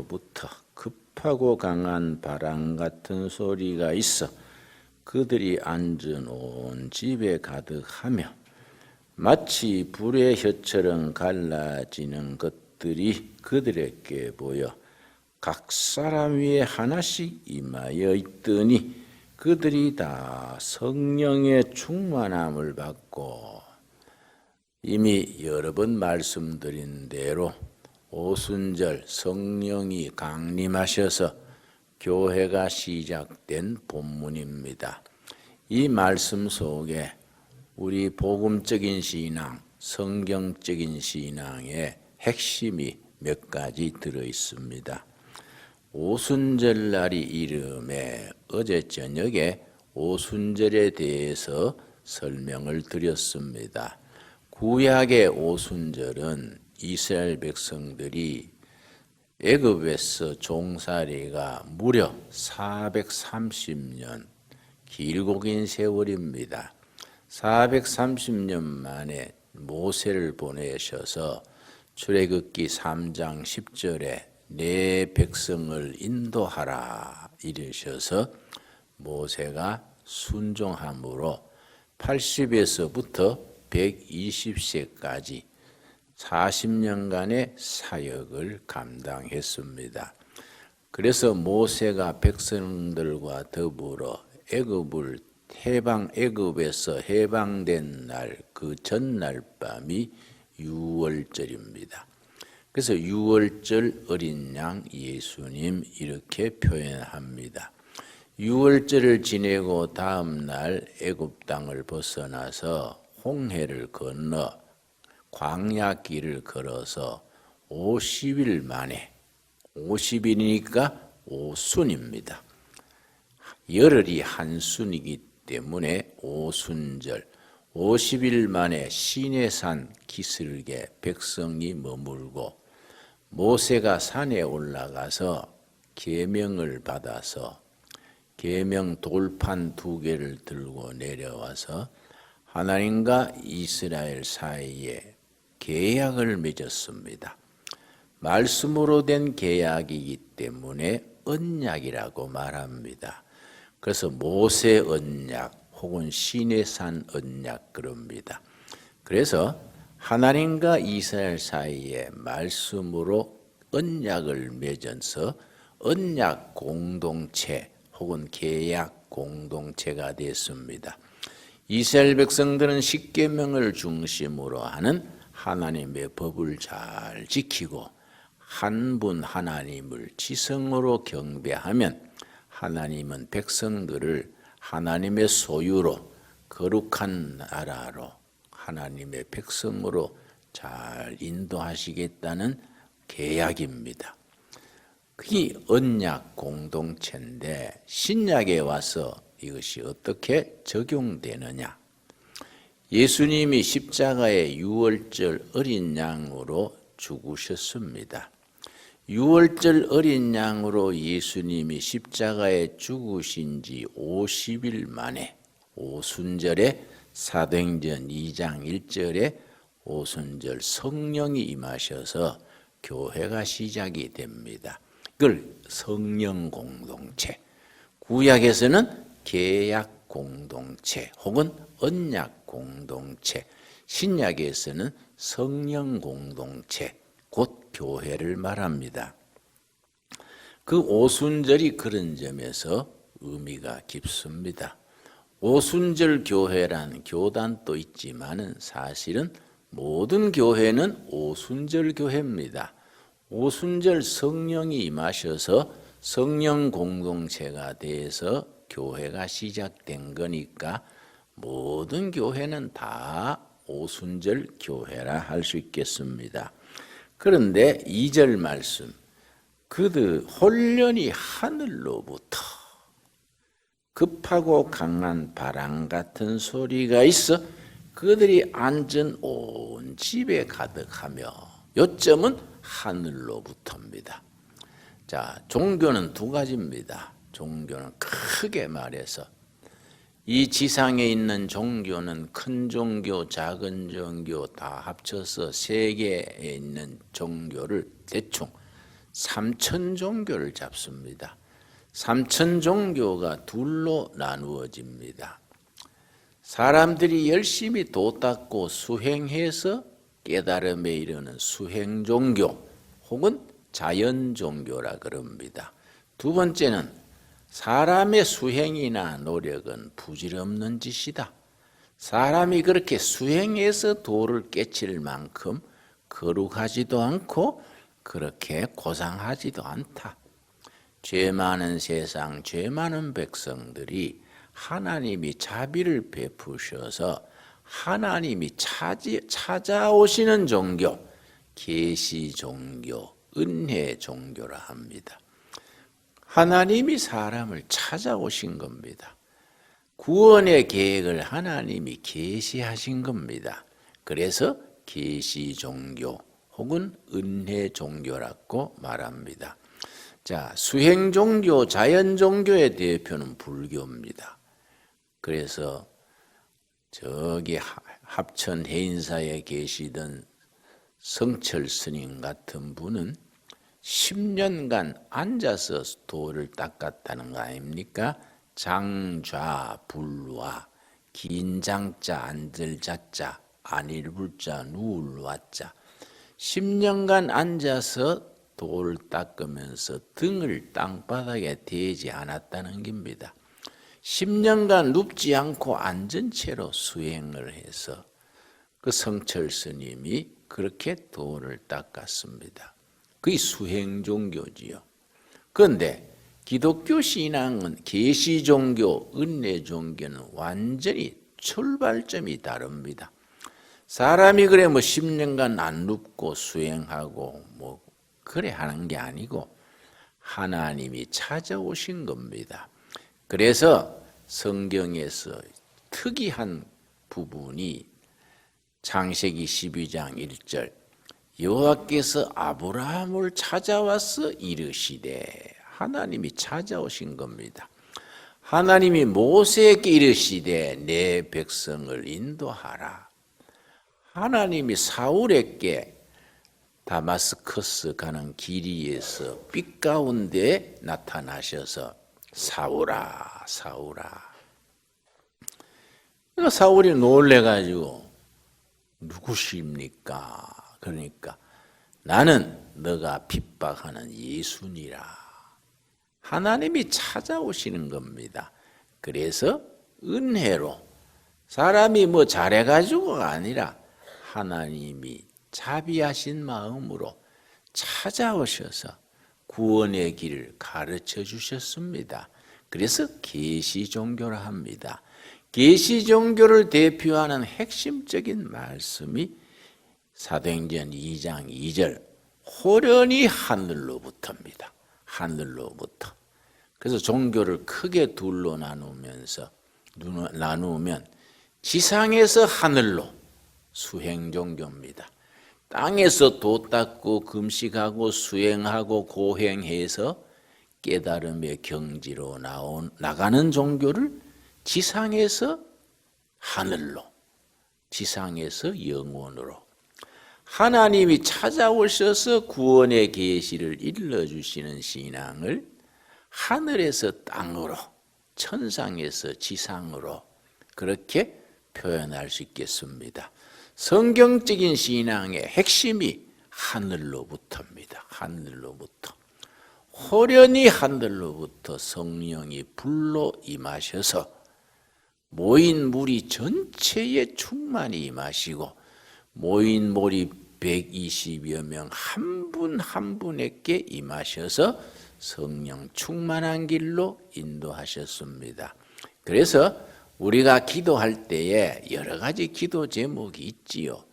하늘로부터 급하고 강한 바람 같은 소리가 있어 그들이 앉은 온 집에 가득하며 마치 불의 혀처럼 갈라지는 것들이 그들에게 보여 각 사람 위에 하나씩 임하여 있더니 그들이 다 성령의 충만함을 받고 이미 여러 번 말씀드린 대로 오순절 성령이 강림하셔서 교회가 시작된 본문입니다. 이 말씀 속에 우리 복음적인 신앙, 성경적인 신앙의 핵심이 몇 가지 들어 있습니다. 오순절 날이 이름에 어제 저녁에 오순절에 대해서 설명을 드렸습니다. 구약의 오순절은 이스라엘 백성들이 애굽에서 종살이가 무려 430년 길고 긴 세월입니다. 430년 만에 모세를 보내셔서 출애굽기 3장 10절에 내 백성을 인도하라 이르셔서 모세가 순종함으로 80에서부터 120세까지 40년간의 사역을 감당했습니다. 그래서 모세가 백성들과 더불어 애굽에서 해방된 날 그 전날 밤이 유월절입니다. 그래서 유월절 어린 양 예수님 이렇게 표현합니다. 유월절을 지내고 다음 날 애굽 땅을 벗어나서 홍해를 건너 광야길을 걸어서 50일 만에 50일이니까 오순입니다. 열흘이 한 순이기 때문에 오순절 50일 만에 시내산 기슭에 백성이 머물고 모세가 산에 올라가서 계명을 받아서 계명 돌판 2개를 들고 내려와서 하나님과 이스라엘 사이에 계약을 맺었습니다. 말씀으로 된 계약이기 때문에 언약이라고 말합니다. 그래서 모세 언약 혹은 시내산 언약 그럽니다. 그래서 하나님과 이스라엘 사이에 말씀으로 언약을 맺어서 언약 공동체 혹은 계약 공동체가 됐습니다. 이스라엘 백성들은 십계명을 중심으로 하는 하나님의 법을 잘 지키고 한 분 하나님을 지성으로 경배하면 하나님은 백성들을 하나님의 소유로 거룩한 나라로 하나님의 백성으로 잘 인도하시겠다는 계약입니다. 그게 언약 공동체인데 신약에 와서 이것이 어떻게 적용되느냐? 예수님이 십자가의 유월절 어린 양으로 죽으셨습니다. 유월절 어린 양으로 예수님이 십자가에 죽으신 지 50일 만에 오순절에 사도행전 2장 1절에 오순절 성령이 임하셔서 교회가 시작이 됩니다. 그걸 성령 공동체, 구약에서는 계약 공동체 혹은 언약 공동체, 신약에서는 성령 공동체, 곧 교회를 말합니다. 그 오순절이 그런 점에서 의미가 깊습니다. 오순절 교회란 교단도 있지만은 사실은 모든 교회는 오순절 교회입니다. 오순절 성령이 임하셔서 성령 공동체가 돼서 교회가 시작된 거니까 모든 교회는 다 오순절 교회라 할 수 있겠습니다. 그런데 2절 말씀, 그들 혼련히 하늘로부터 급하고 강한 바람 같은 소리가 있어 그들이 앉은 온 집에 가득하며 요점은 하늘로부터입니다. 자, 종교는 2가지입니다. 종교는 크게 말해서 이 지상에 있는 종교는 큰 종교, 작은 종교 다 합쳐서 세계에 있는 종교를 대충 삼천 종교를 잡습니다. 삼천 종교가 둘로 나누어집니다. 사람들이 열심히 도 닦고 수행해서 깨달음에 이르는 수행종교 혹은 자연종교라 그럽니다. 두 번째는 사람의 수행이나 노력은 부질없는 짓이다. 사람이 그렇게 수행해서 도를 깨칠 만큼 거룩하지도 않고 그렇게 고상하지도 않다. 죄 많은 세상, 죄 많은 백성들이 하나님이 자비를 베푸셔서 하나님이 찾아오시는 종교, 계시 종교, 은혜 종교라 합니다. 하나님이 사람을 찾아오신 겁니다. 구원의 계획을 하나님이 계시하신 겁니다. 그래서 계시 종교 혹은 은혜 종교라고 말합니다. 자, 수행 종교, 자연 종교의 대표는 불교입니다. 그래서 저기 합천 해인사에 계시던 성철 스님 같은 분은 10년간 앉아서 도를 닦았다는 거 아닙니까? 장좌불와 긴 장자 앉을 자자 안일 불자 누울 와자 10년간 앉아서 도를 닦으면서 등을 땅바닥에 대지 않았다는 겁니다. 10년간 눕지 않고 앉은 채로 수행을 해서 그 성철 스님이 그렇게 도를 닦았습니다. 그게 수행 종교지요. 그런데 기독교 신앙은 계시 종교, 은혜 종교는 완전히 출발점이 다릅니다. 사람이 그래 뭐 10년간 안 눕고 수행하고 뭐 그래 하는 게 아니고 하나님이 찾아오신 겁니다. 그래서 성경에서 특이한 부분이 창세기 12장 1절 여호와께서 아브라함을 찾아와서 이르시되 하나님이 찾아오신 겁니다. 하나님이 모세에게 이르시되 내 백성을 인도하라. 하나님이 사울에게 다마스커스 가는 길이에서 빛 가운데 나타나셔서 사울아 사울아. 그러니까 사울이 놀래가지고 누구십니까? 그러니까 나는 너가 핍박하는 예수니라. 하나님이 찾아오시는 겁니다. 그래서 은혜로 사람이 뭐 잘해가지고가 아니라 하나님이 자비하신 마음으로 찾아오셔서 구원의 길을 가르쳐 주셨습니다. 그래서 계시 종교라 합니다. 계시 종교를 대표하는 핵심적인 말씀이 사도행전 2장 2절 호련히 하늘로부터입니다. 하늘로부터. 그래서 종교를 크게 둘로 나누면 지상에서 하늘로 수행 종교입니다. 땅에서 도 닦고 금식하고 수행하고 고행해서 깨달음의 경지로 나가는 종교를 지상에서 하늘로, 지상에서 영원으로 하나님이 찾아오셔서 구원의 계시를 일러주시는 신앙을 하늘에서 땅으로, 천상에서 지상으로 그렇게 표현할 수 있겠습니다. 성경적인 신앙의 핵심이 하늘로부터입니다. 하늘로부터. 호련히 하늘로부터 성령이 불로 임하셔서 모인 무리 전체에 충만히 임하시고 모인 무리 120여 명 한 분 한 분에게 임하셔서 성령 충만한 길로 인도하셨습니다. 그래서 우리가 기도할 때에 여러 가지 기도 제목이 있지요.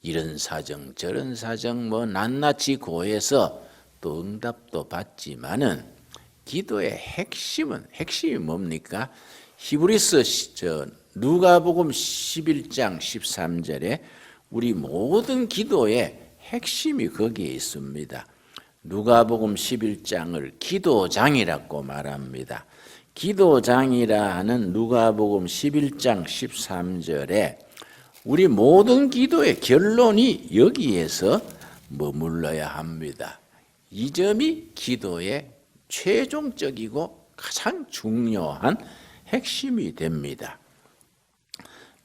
이런 사정 저런 사정 뭐 낱낱이 고해서 또 응답도 받지만은 기도의 핵심이 뭡니까? 히브리서 누가복음 11장 13절에 우리 모든 기도의 핵심이 거기에 있습니다. 누가복음 11장을 기도장이라고 말합니다. 기도장이라 하는 누가복음 11장 13절에 우리 모든 기도의 결론이 여기에서 머물러야 합니다. 이 점이 기도의 최종적이고 가장 중요한 핵심이 됩니다.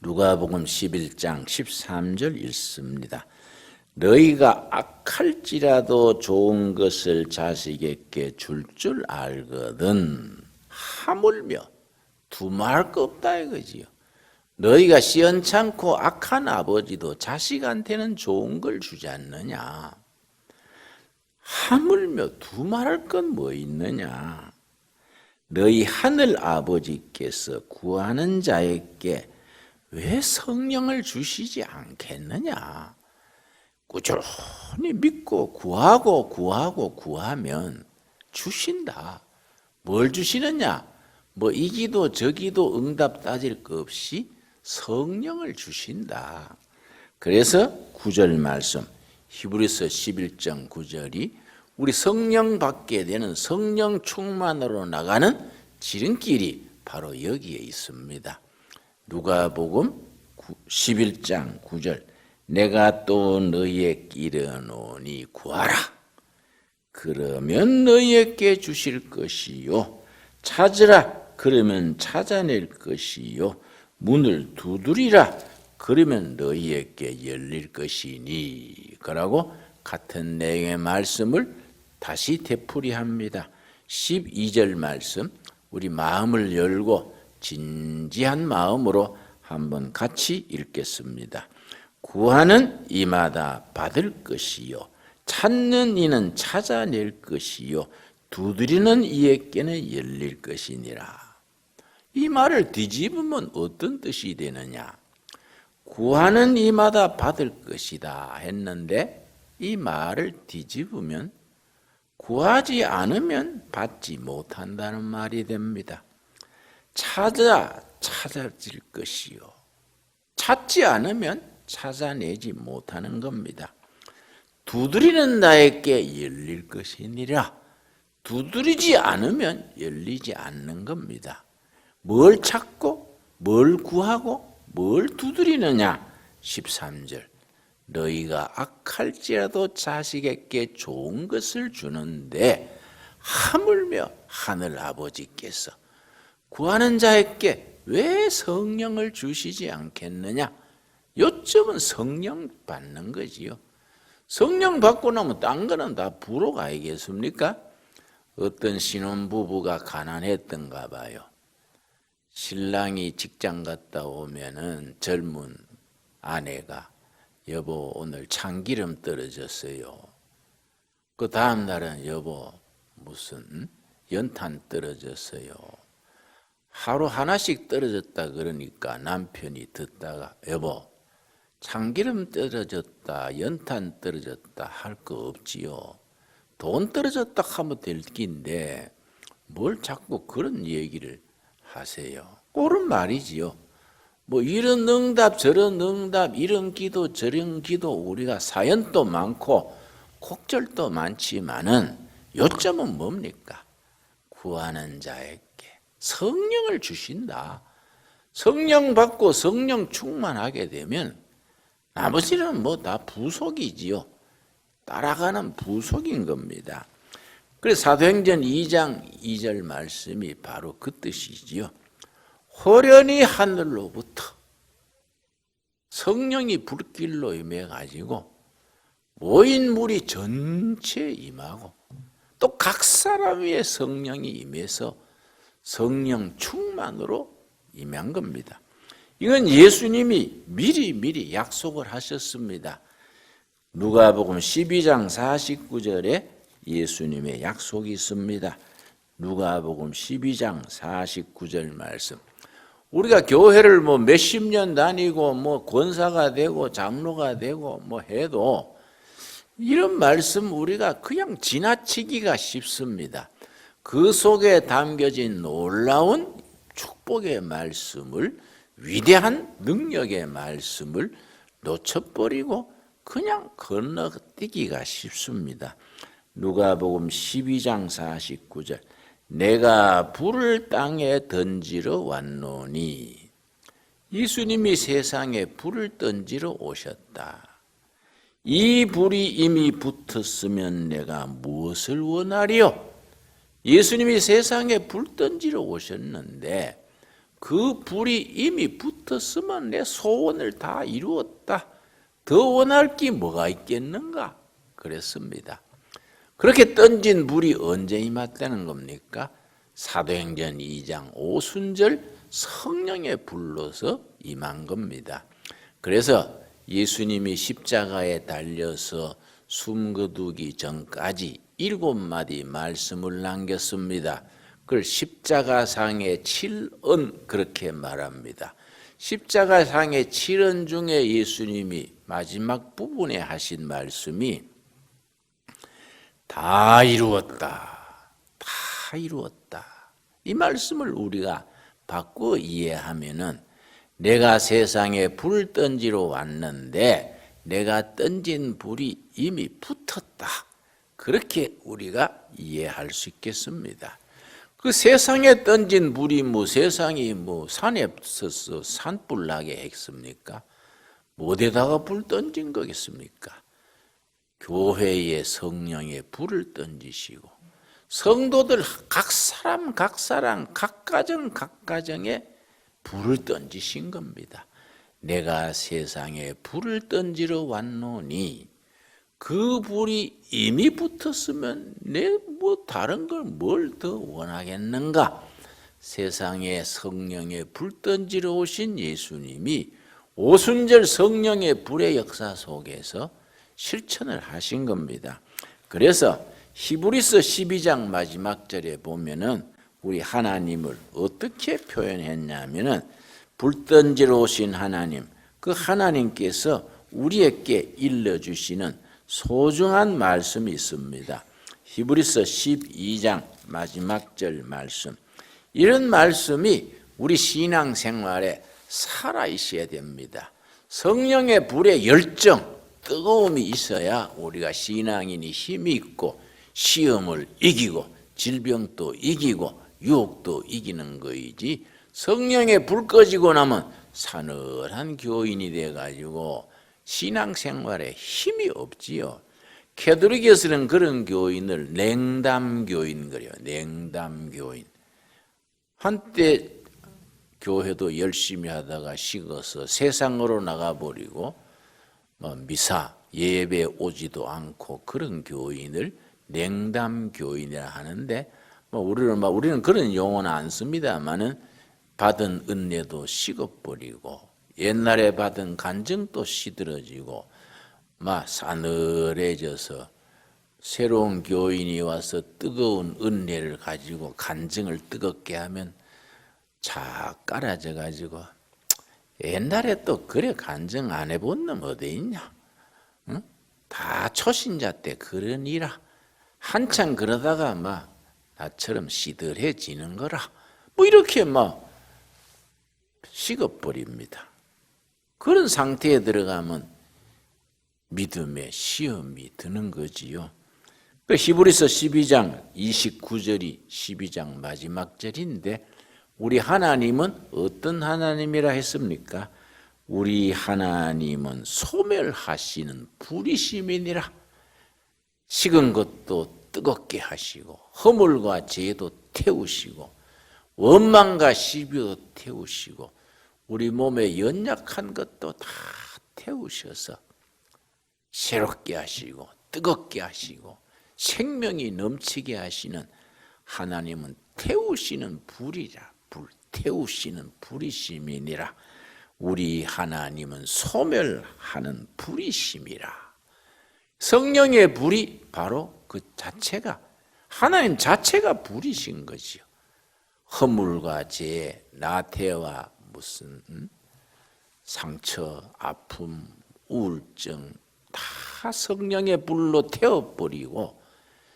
누가복음 11장 13절 읽습니다. 너희가 악할지라도 좋은 것을 자식에게 줄 알거든 하물며 두말할 거 없다 이거지요. 너희가 시원찮고 악한 아버지도 자식한테는 좋은 걸 주지 않느냐. 하물며 두말할 건 뭐 있느냐. 너희 하늘 아버지께서 구하는 자에게 왜 성령을 주시지 않겠느냐. 꾸준히 믿고 구하면 주신다. 뭘 주시느냐? 뭐 이 기도 저 기도 응답 따질 거 없이 성령을 주신다. 그래서 9절 말씀 히브리서 11장 9절이 우리 성령 받게 되는 성령 충만으로 나가는 지름길이 바로 여기에 있습니다. 누가복음 11장 9절 내가 또 너희에게 이르노니 구하라. 그러면 너희에게 주실 것이요. 찾으라. 그러면 찾아낼 것이요. 문을 두드리라. 그러면 너희에게 열릴 것이니. 그러고 같은 내용의 말씀을 다시 되풀이합니다. 12절 말씀 우리 마음을 열고 진지한 마음으로 한번 같이 읽겠습니다. 구하는 이마다 받을 것이요. 찾는 이는 찾아낼 것이요. 두드리는 이에게는 열릴 것이니라. 이 말을 뒤집으면 어떤 뜻이 되느냐. 구하는 이마다 받을 것이다 했는데 이 말을 뒤집으면 구하지 않으면 받지 못한다는 말이 됩니다. 찾아질 것이요. 찾지 않으면 찾아내지 못하는 겁니다. 두드리는 나에게 열릴 것이니라. 두드리지 않으면 열리지 않는 겁니다. 뭘 찾고 뭘 구하고 뭘 두드리느냐. 13절 너희가 악할지라도 자식에게 좋은 것을 주는데 하물며 하늘 아버지께서 구하는 자에게 왜 성령을 주시지 않겠느냐. 요점은 성령 받는 거지요. 성령 받고 나면 딴 거는 다 부록 아니겠습니까? 어떤 신혼부부가 가난했던가 봐요. 신랑이 직장 갔다 오면은 젊은 아내가 여보 오늘 참기름 떨어졌어요. 그 다음 날은 여보 무슨 연탄 떨어졌어요. 하루 하나씩 떨어졌다 그러니까 남편이 듣다가 여보 참기름 떨어졌다 연탄 떨어졌다 할 거 없지요. 돈 떨어졌다 하면 될 긴데 뭘 자꾸 그런 얘기를 하세요. 옳은 말이지요. 뭐 이런 응답 저런 응답 이런 기도 저런 기도 우리가 사연도 많고 곡절도 많지만은 요점은 뭡니까? 구하는 자에게 성령을 주신다. 성령 받고 성령 충만하게 되면 나머지는 뭐 다 부속이지요. 따라가는 부속인 겁니다. 그래서 사도행전 2장 2절 말씀이 바로 그 뜻이지요. 호련히 하늘로부터 성령이 불길로 임해가지고 모인 무리 전체에 임하고 또 각 사람 위에 성령이 임해서 성령 충만으로 임한 겁니다. 이건 예수님이 미리 약속을 하셨습니다. 누가복음 12장 49절에 예수님의 약속이 있습니다. 누가복음 12장 49절 말씀. 우리가 교회를 뭐 몇십 년 다니고 뭐 권사가 되고 장로가 되고 뭐 해도 이런 말씀 우리가 그냥 지나치기가 쉽습니다. 그 속에 담겨진 놀라운 축복의 말씀을 위대한 능력의 말씀을 놓쳐버리고 그냥 건너뛰기가 쉽습니다. 누가복음 12장 49절 내가 불을 땅에 던지러 왔노니 예수님이 세상에 불을 던지러 오셨다. 이 불이 이미 붙었으면 내가 무엇을 원하리요? 예수님이 세상에 불 던지러 오셨는데 그 불이 이미 붙었으면 내 소원을 다 이루었다. 더 원할 게 뭐가 있겠는가? 그랬습니다. 그렇게 던진 불이 언제 임했다는 겁니까? 사도행전 2장 오순절 성령의 불로서 임한 겁니다. 그래서 예수님이 십자가에 달려서 숨 거두기 전까지 7마디 말씀을 남겼습니다. 그걸 십자가상의 7언 그렇게 말합니다. 십자가상의 7언 중에 예수님이 마지막 부분에 하신 말씀이 다 이루었다. 다 이루었다. 이 말씀을 우리가 바꾸어 이해하면은 내가 세상에 불 던지러 왔는데 내가 던진 불이 이미 붙었다. 그렇게 우리가 이해할 수 있겠습니다. 그 세상에 던진 불이 세상이 산에 서서 산불 나게 했습니까? 못에다가 불 던진 거겠습니까? 교회에 성령의 불을 던지시고 성도들 각 사람 각 가정에 불을 던지신 겁니다. 내가 세상에 불을 던지러 왔노니 그 불이 이미 붙었으면 내 다른 걸 뭘 더 원하겠는가? 세상에 성령의 불 던지러 오신 예수님이 오순절 성령의 불의 역사 속에서 실천을 하신 겁니다. 그래서 히브리서 12장 마지막 절에 보면은 우리 하나님을 어떻게 표현했냐면은 불 던지러 오신 하나님, 그 하나님께서 우리에게 일러주시는 소중한 말씀이 있습니다. 히브리서 12장 마지막 절 말씀. 이런 말씀이 우리 신앙생활에 살아있어야 됩니다. 성령의 불의 열정, 뜨거움이 있어야 우리가 신앙인이 힘이 있고 시험을 이기고 질병도 이기고 유혹도 이기는 거이지, 성령의 불 꺼지고 나면 사늘한 교인이 돼가지고 신앙생활에 힘이 없지요. 캐톨릭에서는 그런 교인을 냉담교인 그래요. 냉담교인. 한때 교회도 열심히 하다가 식어서 세상으로 나가버리고 미사, 예배 오지도 않고 그런 교인을 냉담교인이라 하는데 우리는 그런 용어는 안 씁니다만은 받은 은혜도 식어버리고 옛날에 받은 간증도 시들어지고 싸늘해져서 새로운 교인이 와서 뜨거운 은혜를 가지고 간증을 뜨겁게 하면 착 깔아져 가지고 옛날에 또 그래 간증 안 해본 놈 어디 있냐? 응? 다 초신자 때 그러니라. 한참 그러다가 나처럼 시들해지는 거라. 이렇게 식어버립니다. 그런 상태에 들어가면 믿음의 시험이 드는 거지요. 히브리서 12장 29절이 12장 마지막 절인데 우리 하나님은 어떤 하나님이라 했습니까? 우리 하나님은 소멸하시는 불이심이니라. 식은 것도 뜨겁게 하시고 허물과 죄도 태우시고 원망과 시비도 태우시고 우리 몸에 연약한 것도 다 태우셔서 새롭게 하시고 뜨겁게 하시고 생명이 넘치게 하시는 하나님은 태우시는 불이라. 태우시는 불이심이니라. 우리 하나님은 소멸하는 불이심이라. 성령의 불이 바로 그 자체가 하나님 자체가 불이신 거지요. 허물과 죄, 나태와 무슨 상처, 아픔, 우울증 다 성령의 불로 태워버리고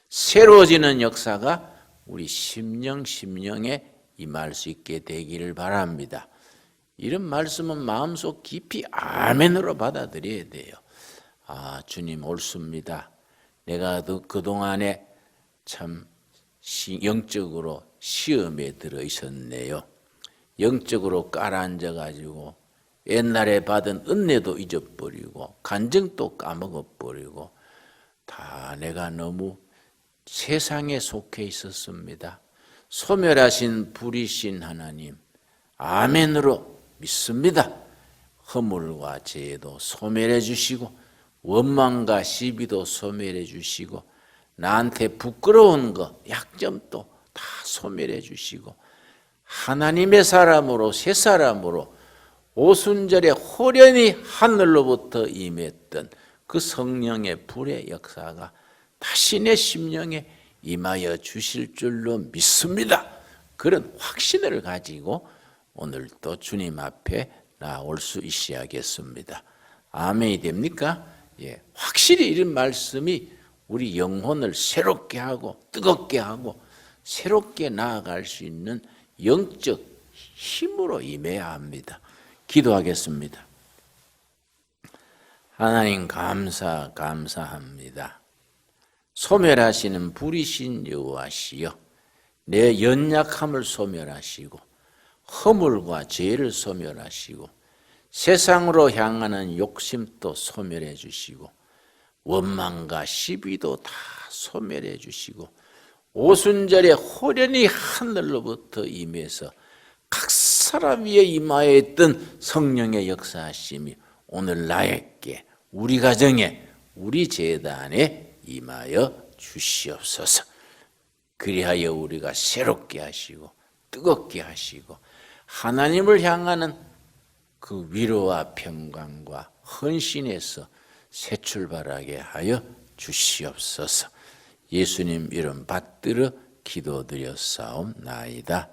새로워지는 역사가 우리 심령에 임할 수 있게 되기를 바랍니다. 이런 말씀은 마음속 깊이 아멘으로 받아들여야 돼요. 주님 옳습니다. 내가 그동안에 참 영적으로 시험에 들어 있었네요. 영적으로 깔아앉아가지고 옛날에 받은 은혜도 잊어버리고 간증도 까먹어버리고 다 내가 너무 세상에 속해 있었습니다. 소멸하신 불이신 하나님 아멘으로 믿습니다. 허물과 죄도 소멸해 주시고 원망과 시비도 소멸해 주시고 나한테 부끄러운 거 약점도 다 소멸해 주시고 하나님의 사람으로 새 사람으로 오순절에 호련히 하늘로부터 임했던 그 성령의 불의 역사가 다시 내 심령에 임하여 주실 줄로 믿습니다. 그런 확신을 가지고 오늘도 주님 앞에 나올 수 있어야겠습니다. 아멘이 됩니까? 예, 확실히 이런 말씀이 우리 영혼을 새롭게 하고 뜨겁게 하고 새롭게 나아갈 수 있는 영적 힘으로 임해야 합니다. 기도하겠습니다. 하나님 감사합니다. 소멸하시는 불이신 여호와시여, 내 연약함을 소멸하시고 허물과 죄를 소멸하시고 세상으로 향하는 욕심도 소멸해 주시고 원망과 시비도 다 소멸해 주시고 오순절에 호련히 하늘로부터 임해서 각 사람 위에 임하여 있던 성령의 역사하심이 오늘 나에게 우리 가정에 우리 제단에 임하여 주시옵소서. 그리하여 우리가 새롭게 하시고 뜨겁게 하시고 하나님을 향하는 그 위로와 평강과 헌신에서 새 출발하게 하여 주시옵소서. 예수님 이름 받들어 기도드렸사옵나이다.